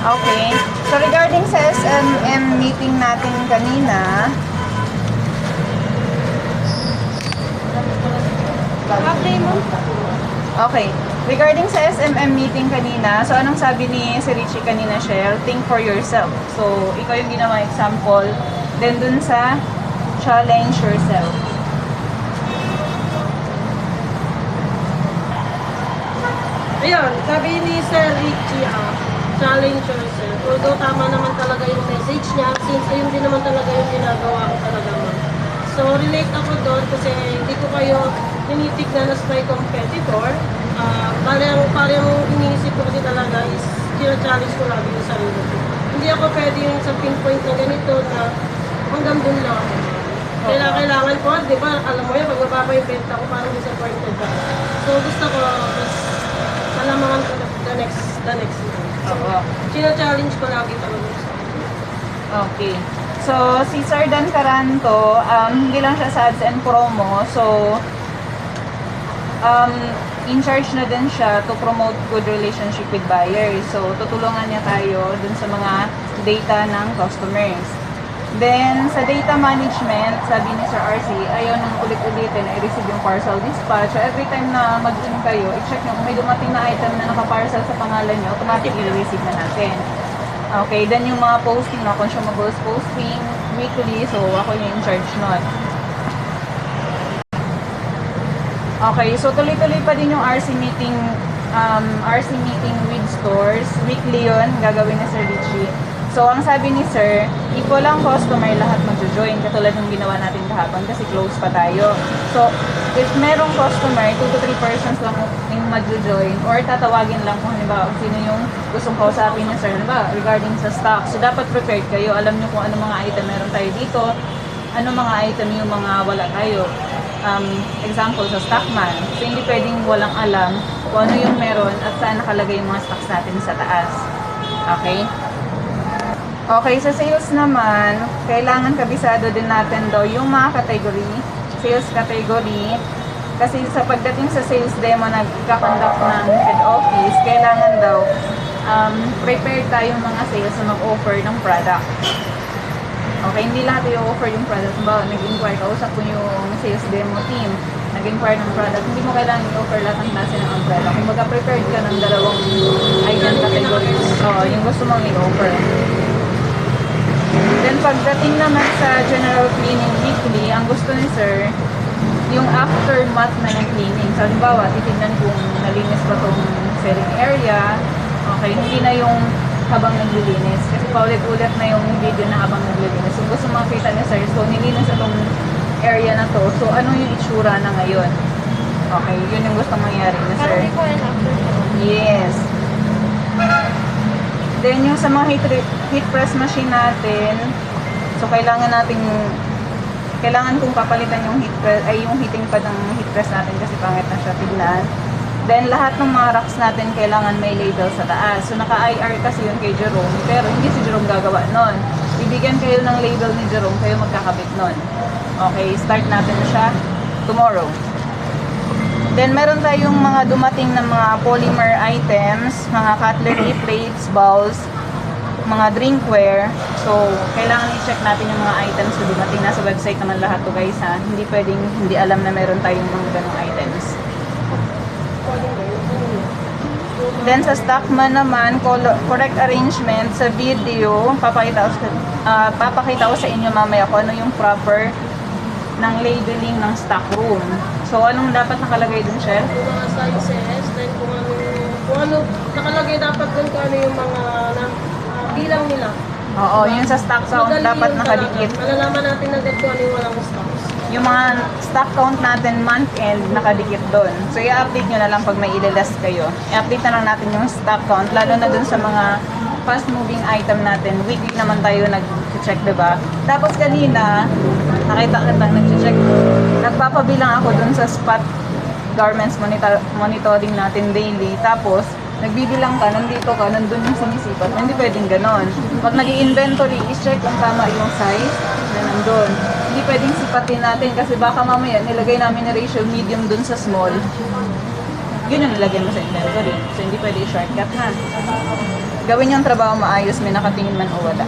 Okay. So regarding sa SMM meeting natin kanina, okay. Regarding sa SMM meeting kanina, so anong sabi ni si Richie kanina, Shell? Think for yourself. So, ikaw yung ginawa example. Then dun sa challenge yourself. Ayun, sabi ni Sir Richie, challenge yourself. Although tama naman talaga yung message niya, since ayun din naman talaga yung ginagawa ko talaga, ma'am. So, relate ako doon kasi hindi ko kayo tinitignan as my competitor. Parang iniisip ko kasi talaga is kina-challenge ko lagi yung sarili ko. Hindi ako pwede yung sa pinpoint na ganito na hanggang dun lang ako. Kailangan ko, di ba, alam mo yan, pag mababa yung benta ko, parang disappointed ako. So, gusto ko, mas malamangan ko the next year. So, kina-challenge ko lagi talaga. Okay. So, si Sir Dan Caranto, hindi lang siya sa ads and promo. So, in charge na din siya to promote good relationship with buyers. So, tutulungan niya tayo dun sa mga data ng customers. Then, sa data management, sabi ni Sir RC, ayaw nang ulit-ulitin na i-receive yung parcel dispatch. So, every time na mag-in kayo, i-check nyo kung may dumating na item na nakaparcel sa pangalan nyo, automatic i-receive na natin. Okay, then yung mga posting na consumables posting weekly, so ako yung in charge nun. Okay, so tuloy-tuloy pa din yung RC meeting with stores. Weekly yun, gagawin ni Sir Richie. So, ang sabi ni Sir, equal lang customer lahat mag-join, katulad ng ginawa natin kahapon kasi close pa tayo. So, if merong customer, 2 to 3 persons lang yung mag-join or tatawagin lang kung halimbawa sino yung gustong kausapin ni Sir, halimbawa, regarding sa stock. So, dapat prepared kayo. Alam nyo kung ano mga item meron tayo dito, ano mga item yung mga wala tayo. Example, sa Stockman. So, hindi pwedeng walang alam kung ano yung meron at saan nakalagay yung mga stocks natin sa taas. Okay? Okay, sa sales naman, kailangan kabisado din natin daw yung mga category, sales category. Kasi sa pagdating sa sales demo na nagkakonduct ng head office, kailangan daw prepared tayong mga sales na mag-offer ng product. Okay, hindi lahat i-offer yung product. Ba, nag-inquire, kausap ko yung sales demo team, nag-inquire ng product, hindi mo kailangan i-offer lahat ng klase ng umbrella. Kung baga prepared ka ng dalawang item categories, yung gusto mong i-offer. Then pagdating naman sa general cleaning weekly, ang gusto ni Sir, yung aftermath na ng cleaning. So, halimbawa, titignan kung nalinis ba itong selling area. Okay, hindi na yung habang naglilinis. Kasi paulit-ulit na yung video na habang naglilinis. So, gusto makita ni Sir, so nilinis itong area na to. So, ano yung itsura na ngayon? Okay, yun yung gusto mangyari ni Sir. Yes. Then, yung sa mga heat press machine natin, so kailangan kong papalitan yung heat press, ay yung heating pad ng heat press natin kasi pangit na siya tignan. Then, lahat ng mga racks natin kailangan may label sa taas. So, naka-IR kasi yun kay Jerome, pero hindi si Jerome gagawa nun. Bibigyan kayo ng label ni Jerome, kayo magkakabit nun. Okay, start natin siya tomorrow. Then, meron tayong mga dumating na mga polymer items, mga cutlery, plates, bowls, mga drinkware. So, kailangan i-check natin yung mga items na dumating. Nasa website naman lahat to guys ha. Hindi pwedeng hindi alam na meron tayong mga ganong items. Then, sa Stockman naman, correct arrangement sa video. Papakita ko sa inyo mamaya kung ano yung proper ng labeling ng stock room. So, anong dapat nakalagay dun, Chef? Yung mga sizes, then kung ano nakalagay dapat dun kung ano yung mga bilang nila. Oo, yun sa stock count dapat nakadikit. Malalaman natin agad kung ano yung walang stocks. Yung mga stock count natin month end nakadikit doon. So, i-update nyo na lang pag may ililast kayo. I-update na lang natin yung stock count, lalo na dun sa mga fast moving item natin. Weekly naman tayo nag-check, diba? Tapos kanina, nakita kita nag-check. Nagpapabilang ako dun sa spot garments monitoring natin daily. Tapos, nagbibilang ka, nandito ka, nandun yung sumisipat. Hindi pwedeng ganon. Pag nag-inventory, i-check kung tama yung size na nandun. Hindi pwedeng sipatin natin kasi baka mamaya nilagay namin na ratio medium dun sa small. Yun yung nilagay mo sa inventory. So, hindi pwede i-shortcut ha. gawin yung trabaho maayos, may nakatingin man o wala.